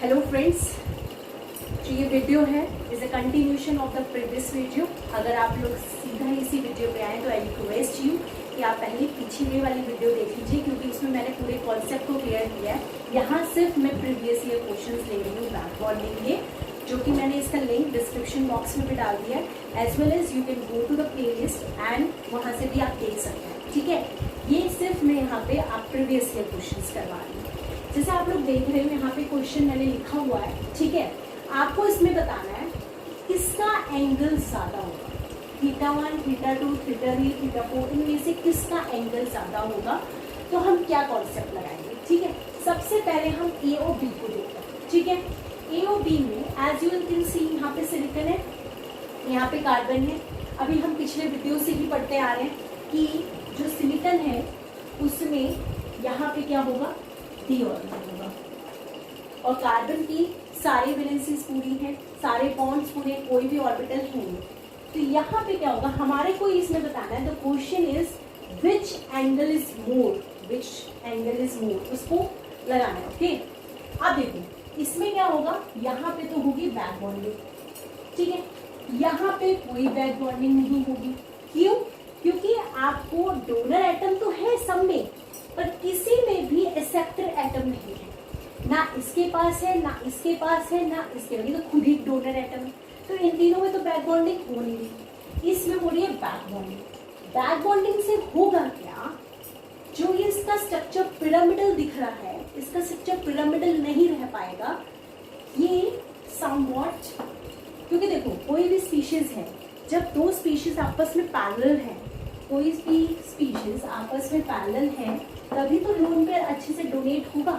Hello friends, जो ये video है is a continuation of the previous video. अगर आप लोग सीधा इसी वीडियो पे आए तो आई रिक्वेस्ट यू कि आप पहले पिछली वाली वीडियो देख लीजिए, क्योंकि उसमें मैंने पूरे कॉन्सेप्ट को क्लियर किया है। यहाँ सिर्फ मैं प्रीवियस ईयर क्वेश्चंस ले रही हूँ बैकवर्ड के, जो कि मैंने इसका लिंक डिस्क्रिप्शन बॉक्स में भी डाल दिया है, as well as you can go to the playlist and वहाँ से भी आप देख सकते हैं। ठीक है, ये सिर्फ मैं यहाँ पे आप प्रीवियस ईयर क्वेश्चंस करवा रही हूँ। जैसे आप लोग देख रहे हो यहाँ पे क्वेश्चन मैंने लिखा हुआ है। ठीक है, आपको इसमें बताना है किसका एंगल ज्यादा होगा, θ1, θ2, θ3, θ4, इनमें से किसका एंगल ज्यादा होगा। तो हम क्या कॉन्सेप्ट लगाएंगे। ठीक है, सबसे पहले हम ए और बी को देखते हैं। ठीक है, ए और बी में एज यू कैन सी यहाँ पे सिलिकॉन है, यहाँ पे कार्बन है। अभी हम पिछले वीडियो से ही पढ़ते आ रहे हैं कि जो सिलिकॉन है उसमें यहाँ पे क्या होगा, डी ऑर्बिटल होगा, और कार्बन की सारी वैलेंसीज पूरी है, सारे बॉन्ड्स पूरे, कोई भी ऑर्बिटल है नहीं। तो यहाँ पे क्या होगा, हमारे को इसमें बताना है। The question is which angle is more, which angle is more, उसको लगाना है। ओके, अब देखो इसमें क्या होगा, यहाँ पे तो होगी बैक बॉन्डिंग। ठीक है, यहाँ पे कोई बैक बॉन्डिंग नहीं होगी। क्यों? क्योंकि आपको डोनर एटम तो है सब में, पर किसी में भी एक्सेप्टर एटम नहीं है, ना इसके पास है, ना इसके पास है, ना इसके पास, तो खुद ही डोनर एटम है। तो इन तीनों में तो बैक बॉन्डिंग हो नहीं रही, इसमें हो रही है बैक बॉन्डिंग। बैक बॉन्डिंग से होगा क्या, जो ये इसका स्ट्रक्चर पिरामिडल दिख रहा है, इसका स्ट्रक्चर पिरामिडल नहीं रह पाएगा, ये समवॉट, क्योंकि देखो कोई भी स्पीशीज है, जब दो स्पीशीज आपस में पैरेलल है, कोई भी स्पीशीज आपस में पैरेलल है, तभी तो लोन पेयर अच्छे से डोनेट होगा।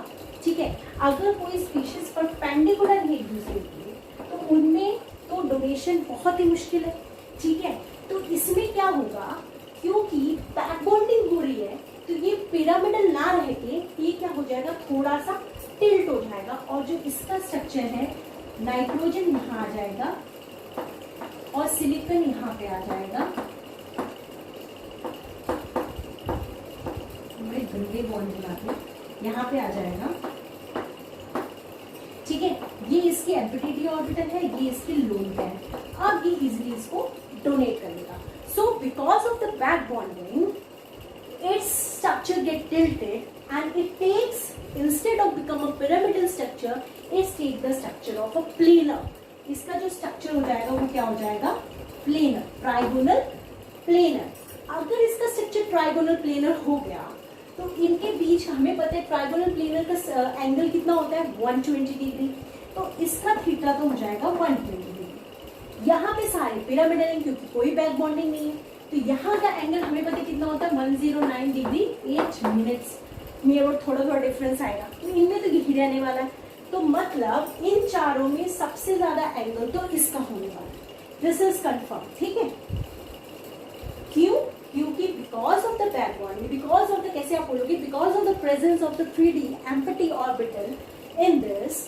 ठीक है, अगर कोई स्पीशीज परपेंडिकुलर है एक दूसरे के, तो उनमें तो डोनेशन बहुत ही मुश्किल है। ठीक है, तो इसमें क्या होगा, क्योंकि बैक बॉन्डिंग हो रही है, तो ये पिरामिडल ना रह के ये क्या हो जाएगा, थोड़ा सा टिल्ट हो जाएगा, और जो इसका स्ट्रक्चर है, नाइट्रोजन यहाँ आ जाएगा और सिलिकॉन यहाँ पे आ जाएगा। गंदे बॉन्ड बनाते यहाँ पे आ जाएगा। ठीक है, ये इसकी एम्पिटी ऑर्बिटल है, ये इसकी लोन पेयर है। अब ये इजिली इसको डोनेट करेगा। So because of the back bonding its structure get tilted and it takes, instead of become a pyramidal structure, its take the structure of a planar. इसका जो स्ट्रक्चर हो जाएगा वो क्या हो जाएगा, प्लेनर, ट्राइगोनल प्लेनर। अगर इसका स्ट्रक्चर ट्राइगोनल प्लेनर हो गया तो इनके बीच हमें पता है ट्राइगोनल प्लेनर का एंगल कितना होता है, 120 डिग्री। तो इसका थीटा तो हो जाएगा 120 डिग्री। यहाँ पे सारे पिरामिडल हैं क्योंकि कोई बैक बॉन्डिंग नहीं है, तो यहाँ का एंगल हमें पता है कितना होता है, 109 डिग्री 8 मिनट्स में, और थोड़ा डिफरेंस आएगा, तो इनमें तो यही रहने वाला है। तो मतलब इन चारों में सबसे ज्यादा एंगल तो इसका होने वाला है। This is confirm. ठीक है, क्यों? क्योंकि because of the back bonding, because of the, कैसे आप बोलोगे, because of the presence of the 3D empty orbital in this,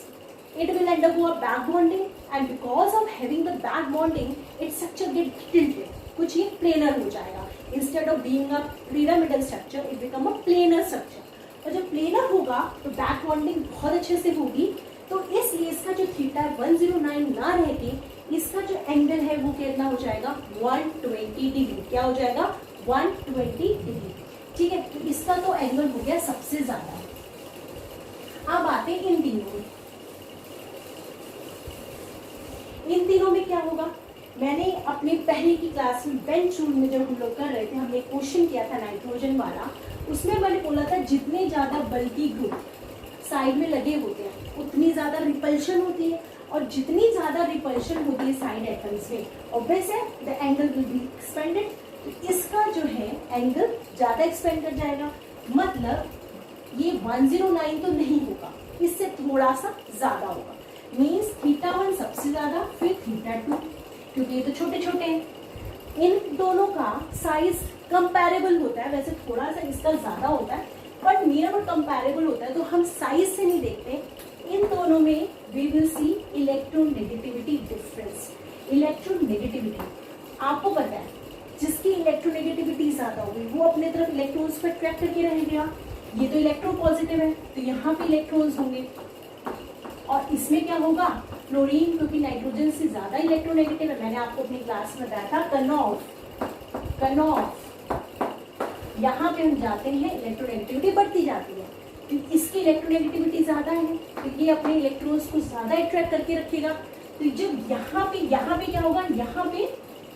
it will undergo a back bonding, and because of having the back bonding its structure get tilted, कुछ ये planar हो जाएगा, instead of being a pyramidal structure it become a planar structure। और जब planar होगा तो back bonding बहुत अच्छे से होगी, तो इसलिए इसका जो थीटा 109 ना रह के इसका जो एंगल है वो कितना हो जाएगा, 120 डिग्री। क्या हो जाएगा, 120 डिग्री। ठीक है, तो इसका तो एंगल हो गया सबसे ज्यादा। अब आते हैं इन तीनों में। इन तीनों में क्या होगा, मैंने अपने पहले की क्लास में बेंच रूल में जब हम लोग कर रहे थे, हमने क्वेश्चन किया था नाइट्रोजन वाला, उसमें मैंने बोला था जितने ज्यादा बल्कि ग्रुप साइड में लगे होते हैं उतनी ज्यादा रिपल्शन होती है, और जितनी ज्यादा रिपल्शन होती है साइड एटम्स में, ऑब्वियस है the angle will be expanded. तो इसका जो है एंगल ज्यादा एक्सपेंड कर जाएगा, मतलब ये 109 तो नहीं होगा, इससे थोड़ा सा ज्यादा होगा। मीन्स θ1 सबसे ज्यादा, फिर θ2, क्योंकि ये तो छोटे छोटे हैं। इन दोनों का साइज कंपैरेबल होता है, वैसे थोड़ा सा इसका ज्यादा होता है, बट नियर और कंपैरेबल होता है, तो हम साइज से नहीं देखते। इन दोनों में we will see electronegativity difference. Electronegativity आपको पता है, जिसकी इलेक्ट्रोनेगेटिविटी ज्यादा होगी वो अपने तरफ इलेक्ट्रॉन्स को अट्रैक्ट करके रहेगा। ये तो इलेक्ट्रो पॉजिटिव है, तो यहाँ पे इलेक्ट्रॉन्स होंगे, और इसमें क्या होगा, फ्लोरीन क्योंकि नाइट्रोजन से ज्यादा इलेक्ट्रोनेगेटिव है, मैंने आपको अपनी क्लास में बताया था, कनॉफ यहाँ पे हम जाते हैं इलेक्ट्रोनेगेटिविटी बढ़ती जाती है क्योंकि इसकी इलेक्ट्रोनेगेटिविटी ज्यादा है तो ये अपने इलेक्ट्रॉन्स को ज्यादा अट्रैक्ट करके रखेगा। तो जब यहाँ पे क्या होगा, यहाँ पे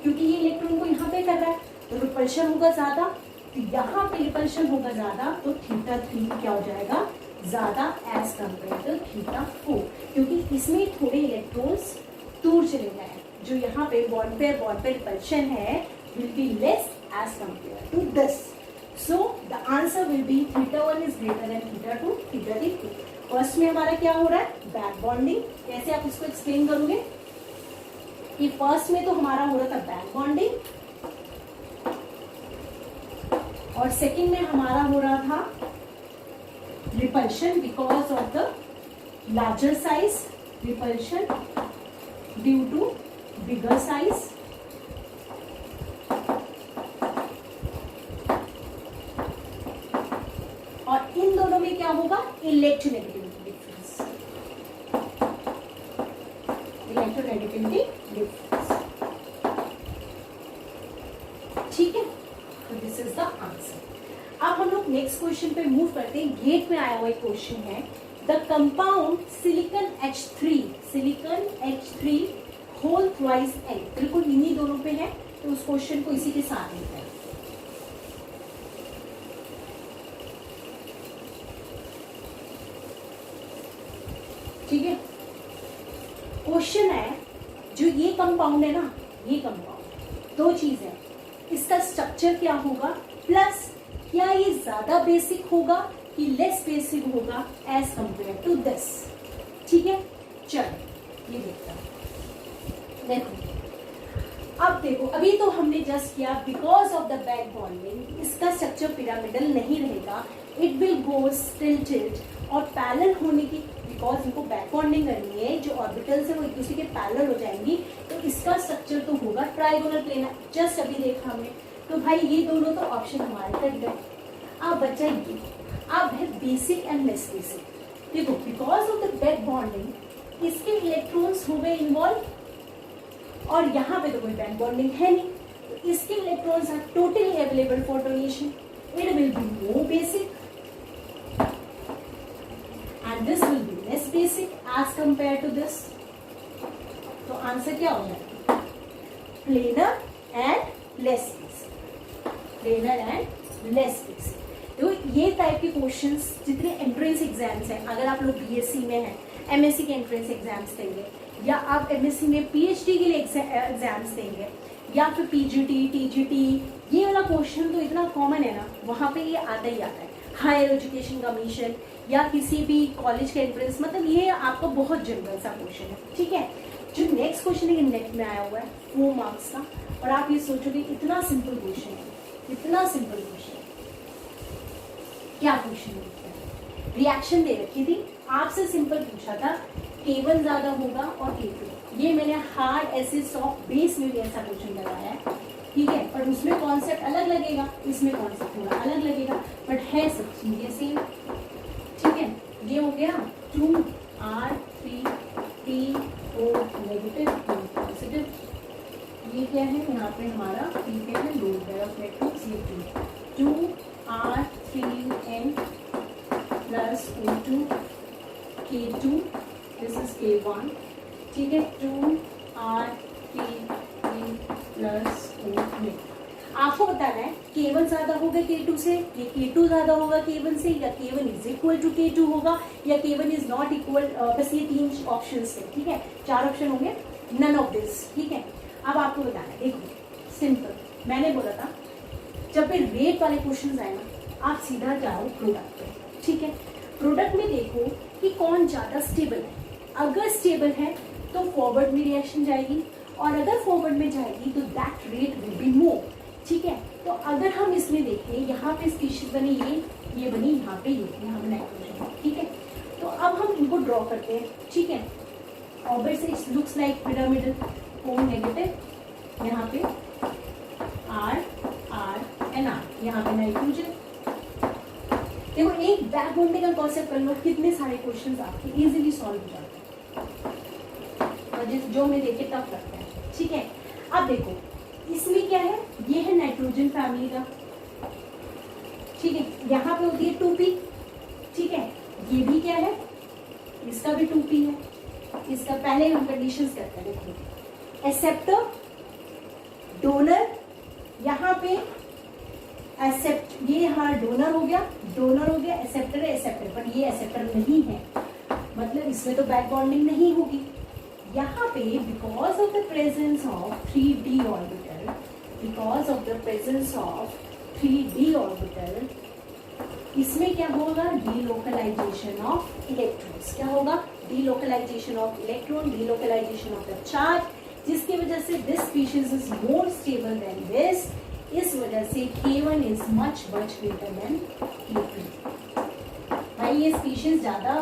क्योंकि ये इलेक्ट्रॉन को यहाँ पे कर रहा है तो रिपल्शन होगा ज्यादा, तो यहाँ पे रिपल्शन होगा ज्यादा, तो θ3 क्या हो जाएगा, ज्यादा एज कम्पेयर टू θ4, क्योंकि इसमें थोड़े इलेक्ट्रॉन्स दूर चले गए हैं, जो यहाँ पे बॉन्ड पे रिपल्शन है will be less as compare to this. So the answer will be θ1 is greater than θ2, θ3। First में हमारा क्या हो रहा है, बैक बॉन्डिंग। कैसे आप इसको एक्सप्लेन करोगे कि फर्स्ट में तो हमारा हो रहा था बैक बॉन्डिंग और सेकंड में हमारा हो रहा था repulsion because of the larger size, repulsion due to bigger size. और इन दोनों में क्या होगा, इलेक्ट्रोनेगेटिविटी डिफरेंस, इलेक्ट्रोनेगेटिविटी डिफरेंस। ठीक है, तो दिस इज द आंसर। अब हम लोग नेक्स्ट क्वेश्चन पे मूव करते हैं। गेट में आया हुआ एक क्वेश्चन है, the compound silicon H3 whole twice N, बिल्कुल इन्हीं दोनों पे है, तो उस क्वेश्चन को इसी के साथ लेते हैं। ठीक है, क्वेश्चन है जो ये कंपाउंड है ना, ये कंपाउंड दो चीज है, इसका स्ट्रक्चर क्या होगा, प्लस क्या ये ज्यादा बेसिक होगा कि लेस बेसिक होगा एज कंपेयर टू दिस। ठीक है, चलो ये देखते हैं। देखो अब देखो, अभी तो हमने जस्ट किया because of the back bonding इसका स्ट्रक्चर पिरामिडल नहीं रहेगा, इट विल गो टिल्टेड और पैरेलल होने की, बिकॉज इनको बैक बॉन्डिंग करनी है, जो ऑर्बिटल्स है वो एक दूसरे के पैरेलल हो जाएंगी, तो इसका स्ट्रक्चर तो होगा ट्राइगोनल प्लेन। जस्ट अभी देखा हमने, तो भाई ये दोनों तो ऑप्शन हमारे कट गए। अब बचा ये, अब है बेसिक एंड लेस बेसिक। देखो because of the back bonding इसके इलेक्ट्रॉन्स हो गए इन्वॉल्व और यहाँ पे तो कोई बैक बॉन्डिंग है नहीं, तो इसके electrons are totally available for donation, it will be more basic and this will be less basic as compared to this। तो आंसर क्या हो जाएगा, planar and less basic, planar and less basic। तो ये टाइप के questions जितने entrance exams हैं, अगर आप लोग बीएससी में हैं, एमएससी के एंट्रेंस एग्जाम्स देंगे, या आप एमएससी में पीएचडी के लिए एग्जाम्स देंगे, या फिर पीजीटी, टीजीटी, ये वाला क्वेश्चन तो इतना कॉमन है ना, वहां पे ये आता ही आता है। हायर एजुकेशन कमीशन या किसी भी कॉलेज के एंट्रेंस, मतलब ये आपका बहुत जनरल सा क्वेश्चन है। ठीक है, जो नेक्स्ट क्वेश्चन है नेट में आया हुआ है 4 मार्क्स का, और आप ये सोचोगे इतना सिंपल क्वेश्चन है, इतना सिंपल क्वेश्चन है, क्या क्वेश्चन है, रिएक्शन दे रखी थी, आपसे सिंपल पूछा था K1 ज्यादा होगा और K2। ये मैंने हार्ड एसिड सॉफ्ट बेस में भी ऐसा क्वेश्चन लगाया है, ठीक है, पर उसमें कॉन्सेप्ट अलग लगेगा, इसमें कॉन्सेप्ट थोड़ा अलग लगेगा, बट है सब चीजें सेम। ठीक है, ये हो गया 2R3PO नेगेटिव पॉजिटिव। ये क्या है, यहाँ पे हमारा P पे है लोड पेयर ऑफ इलेक्ट्रॉन्स, ये 2R3N plus O2 K2, this is K1। ठीक है, 2R3N प्लस O2। आपको बताना है K1 ज्यादा होगा K2 से, या K2 ज्यादा होगा K1 से, या K1 is equal to K2 होगा, या K1 इज नॉट इक्वल। बस ये 3 ऑप्शन है, ठीक है, 4 ऑप्शन होंगे, नन ऑफ दिस। ठीक है, अब आपको बताना है, देखो सिंपल, मैंने बोला था जब भी रेट वाले क्वेश्चन आए ना, आप सीधा जाओ प्रोडक्ट पे। ठीक है, प्रोडक्ट में देखो कि कौन ज्यादा स्टेबल है, अगर स्टेबल है तो फॉरवर्ड में रिएक्शन जाएगी, और अगर फॉरवर्ड में जाएगी तो दैट रेट विल बी मोर। ठीक है, तो अगर हम इसमें देखें, यहाँ पे स्पीशीज बनी ये बनी, यहाँ पे यहाँ पे नाइट्रोजन। ठीक है, तो अब हम इनको ड्रॉ करते हैं। ठीक है, obvious it looks like pyramidal, O negative, यहाँ पे R R एंड R, यहाँ पे नाइट्रोजन। देखो एक बैक बॉन्डिंग का कॉन्सेप्ट कर लो, कितने सारे क्वेश्चंस आपके इजीली सॉल्व हो जाते हैं। जो हमें देखे टफ लगता है, ठीक है। अब देखो इसमें क्या है, ये है नाइट्रोजन फैमिली का, ठीक है, यहाँ पे होती है 2p, ठीक है। ये भी क्या है, इसका भी 2p है। इसका पहले हम कंडीशंस करते हैं, देखो एक्सेप्टर, डोनर, यहाँ पे एक्सेप्ट, ये हमारा डोनर हो गया, एक्सेप्टर है, एक्सेप्टर, पर ये एक्सेप्टर नहीं है, मतलब इसमें तो बैक बॉन्डिंग नहीं होगी। यहाँ पे because of the presence of 3d orbital, because of the presence of 3d orbital, इसमें क्या होगा, डीलोकलाइजेशन ऑफ इलेक्ट्रॉन्स। क्या होगा, delocalization of electron, delocalization of the charge, जिसकी वजह से this species is more stable than this. इस वजह से K1 is much greater than K2। भाई ये स्पीशीज ज्यादा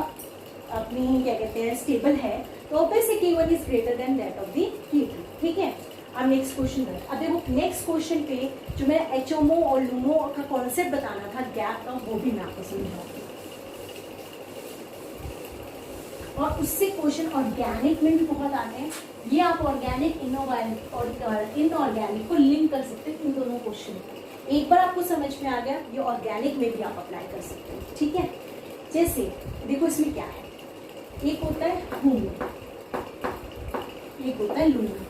अपनी क्या कहते हैं स्टेबल है, तो obviously K1 is greater then that of the K2, ठीक है। अब नेक्स्ट क्वेश्चन है। अब देखो नेक्स्ट क्वेश्चन पे जो मैं HOMO और LUMO का कॉन्सेप्ट बताना था गैप का, वो भी मैं आपको समझाऊंगी। और उससे क्वेश्चन ऑर्गेनिक में भी बहुत आते हैं। ये आप ऑर्गेनिक इनऑर्गेनिक और इनऑर्गेनिक को लिंक कर सकते हैं इन दोनों क्वेश्चन को। एक बार आपको समझ में आ गया, ये ऑर्गेनिक में भी आप अप्लाई कर सकते हैं, ठीक है। जैसे देखो इसमें क्या है, एक होता है HOMO, एक होता है LUMO।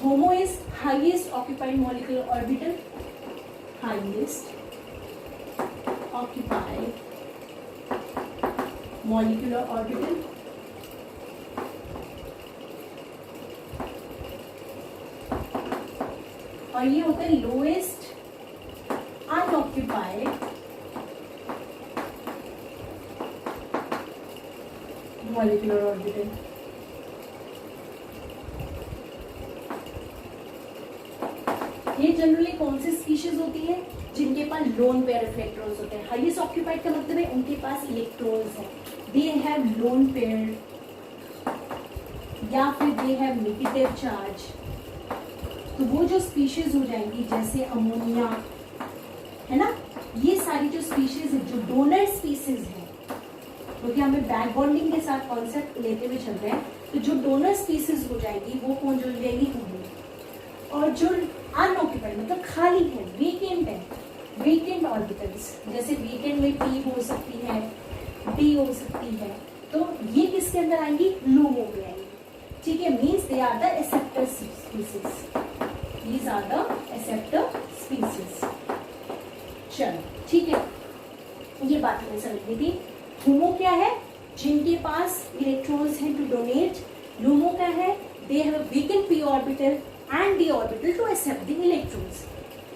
HOMO is highest occupied molecular orbital, highest occupied molecular orbital, और ये होता है lowest unoccupied molecular orbital। ये जनरली कौन सी स्पीशीज होती है, जिनके पास लोन पेयर ऑफ इलेक्ट्रॉन्स होते हैं। हाईएस्ट ऑक्यूपाइड का मतलब है उनके पास इलेक्ट्रॉन्स है, दे हैव लोन पेयर या फिर दे हैव नेगेटिव चार्ज। तो वो जो स्पीशीज हो जाएंगी जैसे अमोनिया है ना, ये सारी जो स्पीशीज है जो डोनर स्पीशीज है, क्योंकि हमें बैक बॉन्डिंग के साथ कॉन्सेप्ट लेते हुए चल रहे हैं, तो जो डोनर स्पीशीज हो जाएगी वो कौन जो जाएगी, और जो अनऑक्यूपाइड मतलब खाली है, वेकेंट है, वेकेंट ऑर्बिटल्स, जैसे वेकेंट में p हो सकती है, d हो सकती है, तो ये किसके अंदर आएंगी, LUMO में आएंगी, ठीक है। Means they are the acceptor species, these are the acceptor species. चलो ठीक है, ये बात हमें समझनी थी। HOMO क्या है, जिनके पास इलेक्ट्रॉन्स हैं टू डोनेट। LUMO क्या है, they have a vacant p orbital and d orbital to accept the electrons।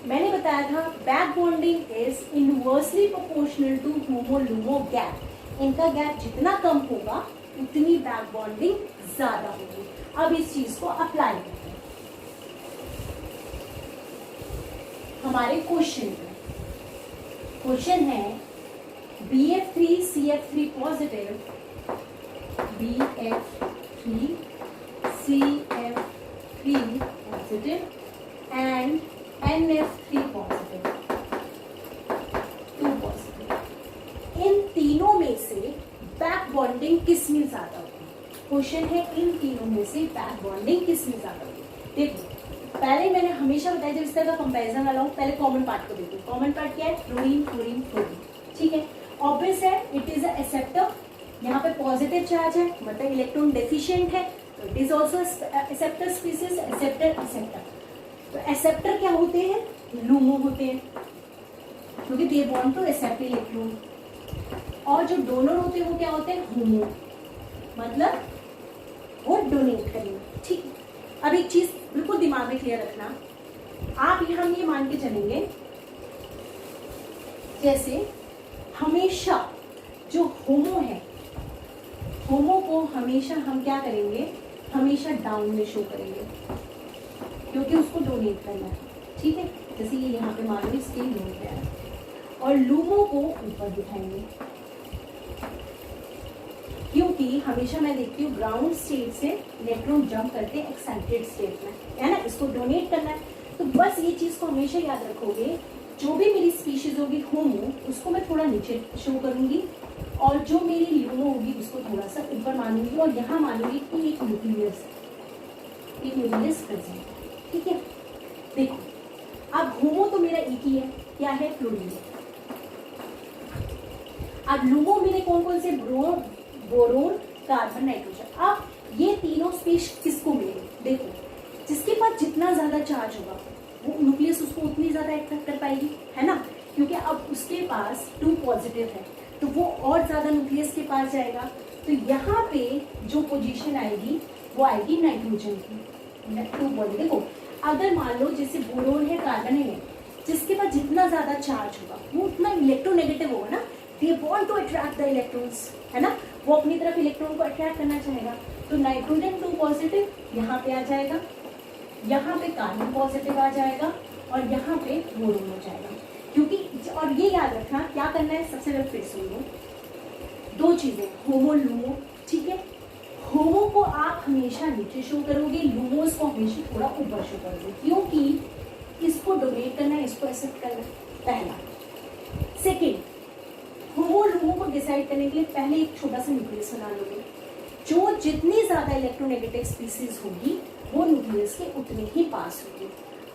मैंने बताया था back bonding is inversely proportional to HOMO LUMO gap. इनका गैप जितना कम होगा उतनी बैक बॉन्डिंग ज्यादा होगी। अब इस चीज को अप्लाई करते हैं हमारे क्वेश्चन पे। क्वेश्चन है BF3CF3 positive, BF3CF3 positive and NF3 positive, 2 positive। इन तीनों में से बैक बॉन्डिंग किस में ज्यादा होगी? क्वेश्चन है इन तीनों में से बैक बॉन्डिंग किस में ज्यादा होगी। देखो पहले मैंने हमेशा बताया जब इस तरह का कंपैरिजन वाला हो, पहले कॉमन पार्ट को देखो। कॉमन पार्ट क्या है, फ्लोरीन फ्लोरीन फ्लोरीन, ठीक है। ऑब्वियस है इट इज अ एक्सेप्टर, यहाँ पे पॉजिटिव चार्ज है मतलब इलेक्ट्रॉन डेफिशिएंट है, तो it is also acceptor species, acceptor acceptor. तो एक्सेप्टर क्या होते हैं, LUMO होते हैं, क्योंकि they want to accept electron. और जो डोनर होते हैं वो क्या होते हैं, HOMO, मतलब वो डोनेट करेंगे, ठीक है। अब एक चीज बिल्कुल दिमाग में क्लियर रखना, आप यहाँ ये मान के चलेंगे जैसे हमेशा जो HOMO है, HOMO को हमेशा हम क्या करेंगे, हमेशा डाउन में शो करेंगे क्योंकि उसको डोनेट करना है, ठीक है। जैसे ये यहाँ पे मान लो स्केल हो गया है, और LUMO को ऊपर दिखाएंगे क्योंकि हमेशा मैं देखती हूँ ग्राउंड स्टेट से इलेक्ट्रॉन जंप करते हैं एक्साइटेड स्टेट में, है ना, इसको डोनेट करना है। तो बस ये चीज को हमेशा याद रखोगे, जो भी मेरी स्पीशीज होगी HOMO, उसको मैं थोड़ा नीचे शो करूंगी और जो मेरी LUMO होगी उसको थोड़ा सा ऊपर मानूंगी और यहाँ मानूंगी कि एक न्यूक्लियस प्रेजेंट, ठीक है। देखो अब HOMO तो मेरा एक ही है, क्या है, फ्लोरीन। अब LUMO मेरे कौन कौन से, बोरोन, कार्बन, नाइट्रोजन। अब ये तीनों स्पेस किसको मिले, देखो जिसके पास जितना ज्यादा चार्ज होगा वो न्यूक्लियस उसको उतनी ज्यादा अट्रैक्ट कर पाएगी, है ना, क्योंकि अब उसके पास 2 पॉजिटिव है तो वो और ज्यादा न्यूक्लियस के पास जाएगा। तो यहाँ पे जो पोजीशन आएगी वो आएगी नाइट्रोजन की, 2 पॉजिटिव। देखो अगर मान लो जैसे बोरोन है, कार्बन है, जिसके पास जितना ज्यादा चार्ज होगा वो उतना इलेक्ट्रोनेगेटिव होगा ना, they want to attract the electrons, है ना, वो अपनी तरफ इलेक्ट्रॉन को अट्रैक्ट करना चाहेगा। तो नाइट्रोजन 2 पॉजिटिव यहाँ पे आ जाएगा, यहाँ पे कार्बन पॉजिटिव आ जाएगा और यहाँ पे बोरोन हो जाएगा। क्योंकि और ये याद रखना क्या करना है, सबसे पहले फिर सुन लो 2 चीजें, HOMO LUMO, ठीक है। HOMO को आप हमेशा नीचे शो करोगे, LUMOs को हमेशा थोड़ा ऊपर शो करोगे, क्योंकि इसको डोनेट करना है, इसको एक्सेप्ट करना है, पहला। सेकेंड, HOMO LUMO को डिसाइड करने के लिए पहले एक छोटा सा न्यूक्लियस बना लोगे, जो जितनी ज्यादा इलेक्ट्रोनेगेटिव स्पीसीज होगी वो न्यूक्लियस के उतने ही पास होगी।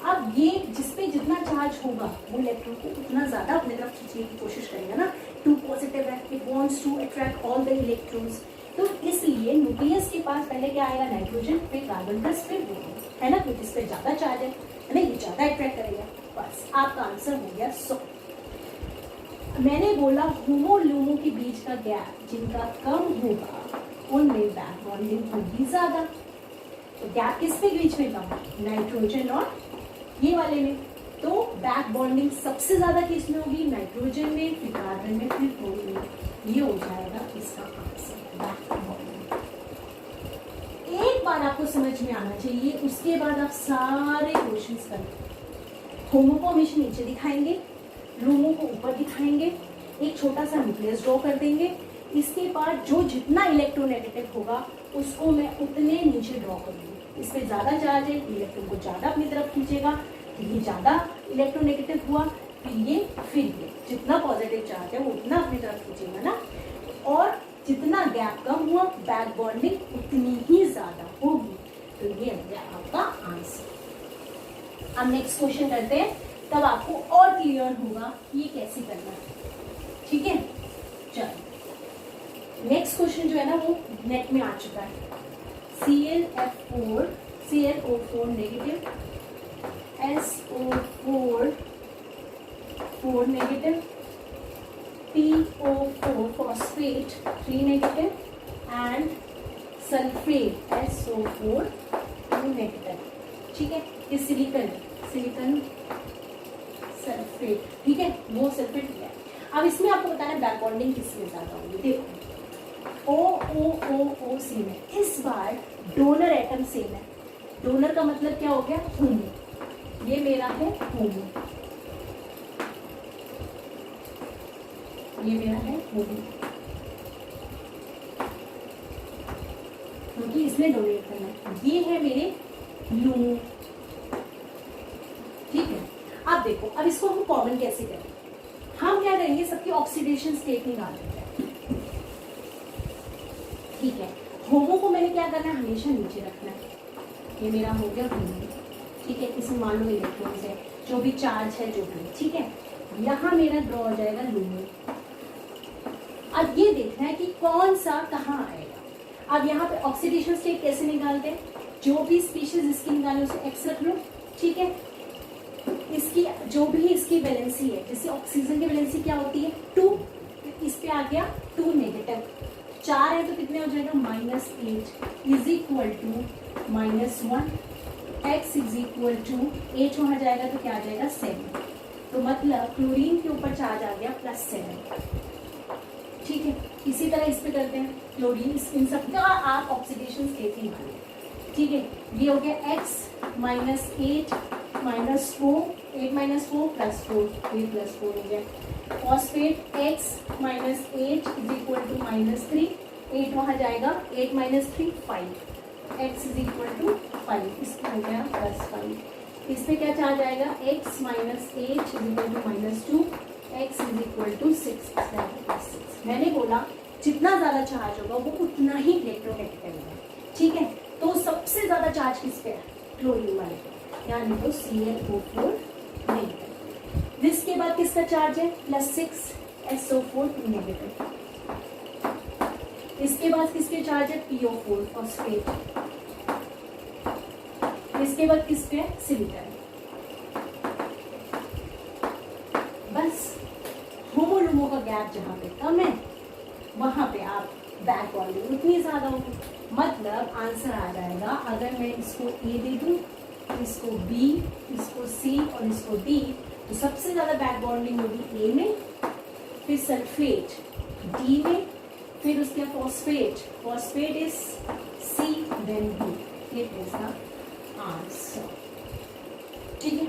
अब ये जिसपे जितना चार्ज होगा वो इलेक्ट्रॉन को उतना ज्यादा अपनी तरफ खींचने की कोशिश करेगा ना, 2 पॉजिटिव है, it wants to attract all the electrons. तो इसलिए न्यूक्लियस के पास पहले क्या आएगा, नाइट्रोजन, फिर कार्बन प्लस, फिर बोरोन, है ना, क्योंकि इस पे ज्यादा चार्ज है ना, ये ज्यादा अट्रैक्ट करेगा। बस आपका आंसर हो गया 100। मैंने बोला HOMO LUMO के बीच का गैप जिनका कम होगा उनमें बैक बॉन्डिंग होगी ज्यादा। तो गैप किसके बीच में कम, नाइट्रोजन और ये वाले में। तो बैक बॉन्डिंग सबसे ज्यादा किसमें होगी, नाइट्रोजन में, फिर कार्बन में, फिर क्लोरीन में। ये हो जाएगा इसका आंसर, बैक बॉन्डिंग। एक बार आपको समझ में आना चाहिए, उसके बाद आप सारे क्वेश्चंस करें। HOMO को हमेशा नीचे दिखाएंगे, LUMO को ऊपर दिखाएंगे, एक छोटा सा न्यूक्लियस ड्रॉ कर देंगे, इसके बाद जो जितना इलेक्ट्रोनेगेटिव होगा उसको मैं उतने नीचे ड्रॉ करूंगी। इस पे ज्यादा चार्ज है, इलेक्ट्रॉन को ज्यादा अपनी तरफ खींचेगा, ये ज्यादा इलेक्ट्रोनेगेटिव हुआ, फिर ये जितना पॉजिटिव चार्ज है वो उतना अपनी तरफ खींचेगा ना, और जितना गैप कम हुआ बैक बॉन्डिंग उतनी ही ज्यादा होगी। तो ये हो गया आपका आंसर। अब नेक्स्ट क्वेश्चन करते हैं, तब आपको और क्लियर होगा ये कैसे करना है, ठीक है। चलो नेक्स्ट क्वेश्चन जो है ना वो नेट में आ चुका है। ClO4 negative, SO4 negative, PO4 phosphate 3 negative and sulphate SO4 2 negative, ठीक है। ये सिलिकन सल्फेट, ठीक है, वो सल्फेट है। अब इसमें आपको बताना है बैक बॉन्डिंग किसमें ज्यादा होगी। देखो O सेम है, इस बार डोनर एटम सेम है। डोनर का मतलब क्या हो गया, HOMO। ये मेरा है HOMO, ये मेरा है HOMO, क्योंकि इसमें डोनेट करना है। ये है मेरे LUMO, ठीक है। अब देखो, अब इसको हम कॉमन कैसे करें, हम क्या करेंगे, सबकी ऑक्सीडेशन स्टेट निकाल देते हैं, ठीक है। HOMO को मैंने क्या करना है, हमेशा नीचे रखना है। ये मेरा हो गया HOMO, ठीक है। इसमें मान लो इलेक्ट्रॉन्स है, जो भी चार्ज है जो भी, ठीक है। यहाँ मेरा ड्रॉ हो जाएगा LUMO। अब ये देखना है कि कौन सा कहाँ आएगा। अब यहाँ पे ऑक्सीडेशन स्टेट कैसे निकालते हैं, जो भी स्पीशीज इसकी निकाले उसे एक्स रख लो, ठीक है। इसकी जो भी इसकी वैलेंसी है, जैसे ऑक्सीजन की वैलेंसी क्या होती है 2, इस पे आ गया 2 नेगेटिव, 4 है तो कितने हो जाएगा -8 is equal to -1, x is equal to 8 वहां जाएगा तो क्या आ जाएगा 7। तो मतलब क्लोरीन के ऊपर चार्ज आ गया +7, ठीक है। इसी तरह इस पे करते हैं क्लोरीन, इन सब का आप ऑक्सीडेशन स्टेट ही मानिए, ठीक है। ये हो गया x -8 -4, 8 - 4 +4, ये +4 हो गया। Phosphate x -8 is equal to -3, 8 वहां जाएगा, 8 - 3 5, x इज इक्वल टू 5, इसमें हो गया +5। इस पे क्या चार्ज आएगा, x -8 is equal to -2, x is equal to 6, मैंने बोला जितना ज्यादा चार्ज होगा वो उतना ही इलेक्ट्रोनेगेटिव होगा, ठीक है। तो सबसे ज्यादा चार्ज किस पे है? क्लोरीन वाले पे, यानी तो Cl4 नेगेटिव। इसके बाद किसका चार्ज है? +6 SO4 नेगेटिव। इसके बाद किसके चार्ज है? PO4 phosphate. इसके बाद किस पे है? सिलिकॉन। बस होमो-लुमो का गैप जहां पे कम है वहां पे आप बैक बॉन्डिंग उतनी ज्यादा होगी। मतलब आंसर आ जाएगा, अगर मैं इसको ए दे दूं, इसको बी, इसको सी और इसको डी, तो सबसे ज्यादा बैक बॉन्डिंग होगी ए में, फिर सल्फेट डी में, फिर उसके phosphate is C then D. It is the answer, ठीक है।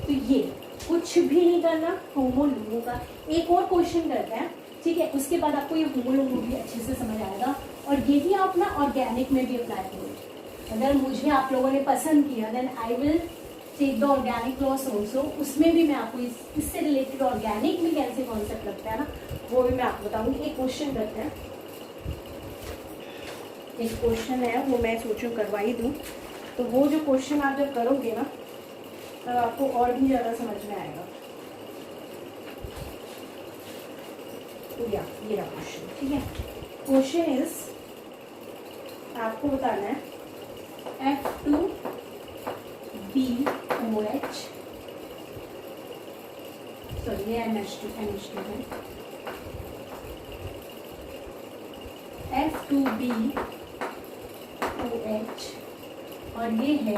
तो ये कुछ भी नहीं करना, होमो-लुमो का। एक और क्वेश्चन करते हैं, ठीक है, उसके बाद आपको ये होमो-लुमो भी अच्छे से समझ आएगा और यही आप ना ऑर्गेनिक में भी अप्लाई करोगे। अगर मुझे आप लोगों ने पसंद किया then I will take the organic loss also. उसमें भी मैं आपको इससे रिलेटेड ऑर्गेनिक में कैसे कॉन्सेप्ट लगता है ना, वो भी मैं आपको बताऊंगी। एक क्वेश्चन करते हैं, एक क्वेश्चन है वो मैं सोचूं करवा ही दूं। तो वो जो क्वेश्चन आप जब करोगे ना तब आपको और भी ज्यादा समझ में आएगा। तो या ये रहा क्वेश्चन, ठीक है। क्वेश्चन इज, आपको बताना है F2BOH, सॉरी ये NH2 है, F2BOH और ये है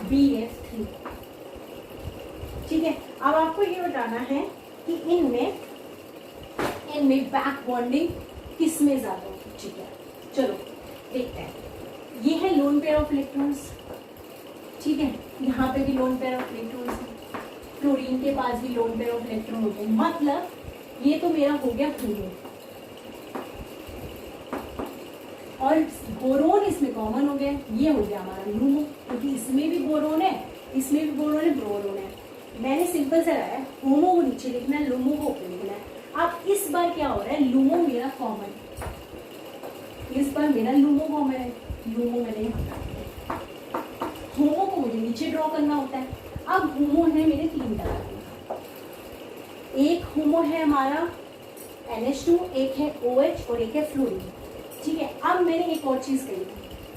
BF3, ठीक है। अब आपको ये बताना है कि इनमें बैक बॉन्डिंग किस में ज्यादा होगी, ठीक है। चलो देखते हैं। ये है लोन पेयर ऑफ इलेक्ट्रॉन्स, ठीक है। यहाँ पे भी लोन पेयर ऑफ इलेक्ट्रॉन्स है, क्लोरीन के पास भी लोन पेयर ऑफ इलेक्ट्रॉन होते हैं। मतलब ये तो मेरा हो गया होमो, और बोरोन इसमें कॉमन हो गया, ये हो गया हमारा लुमो, क्योंकि इसमें भी बोरोन है, इसमें भी बोरोन है, ब्रोरोन है। मैंने सिंपल से रहा है, होमो को नीचे लिखना है, लुमो को ऊपर लिखना है। अब इस बार क्या हो रहा है, लुमो मेरा कॉमन है, इस बार मेरा लुमो कॉमन है, लुमो मैंने यहाँ पर, होमो को मुझे नीचे ड्रॉ करना होता है। अब होमो है मेरे 3 तरह के, एक होमो है हमारा NH2, एक है OH और एक है फ्लोरीन, ठीक है। अब मैंने एक और चीज कही,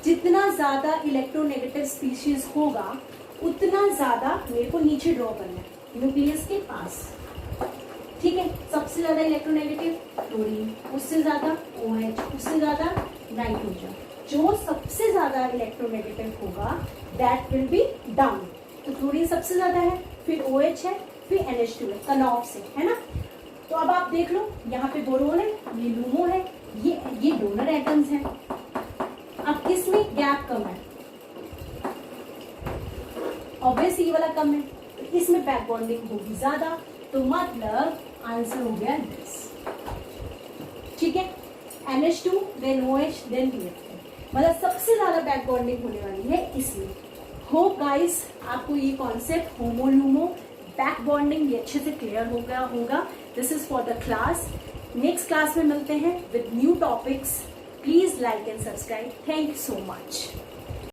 जितना ज्यादा इलेक्ट्रोनेगेटिव स्पीशीज होगा उतना ज्यादा मेरे को नीचे ड्रॉ करना है न्यूक्लियस के पास, ठीक है। सबसे ज्यादा इलेक्ट्रोनेगेटिव क्लोरीन, उससे ज्यादा OH, उससे ज्यादा नाइट्रोजन। जो सबसे ज्यादा इलेक्ट्रोनेगेटिव होगा दैट विल बी डाउन। तो क्लोरीन सबसे ज्यादा है, फिर OH है, फिर NH2 है, कनॉफ से, है ना। तो अब आप देख लो, यहाँ पे बोरोन है, ये लुमो है, ये डोनर एटम्स हैं। अब किसमें गैप कम है, ऑब्वियस ये वाला कम है, तो इसमें बैक बॉन्डिंग होगी ज्यादा। तो मतलब आंसर हो गया दिस, ठीक है। NH2 then OH then BF3, मतलब सबसे ज्यादा बैक बॉन्डिंग होने वाली है इसमें। होप गाइस आपको ये कॉन्सेप्ट होमो लुमो बैक बॉन्डिंग ये अच्छे से क्लियर हो गया होगा। This is for the class. Next class में मिलते हैं with new topics. Please like and subscribe. Thank you so much.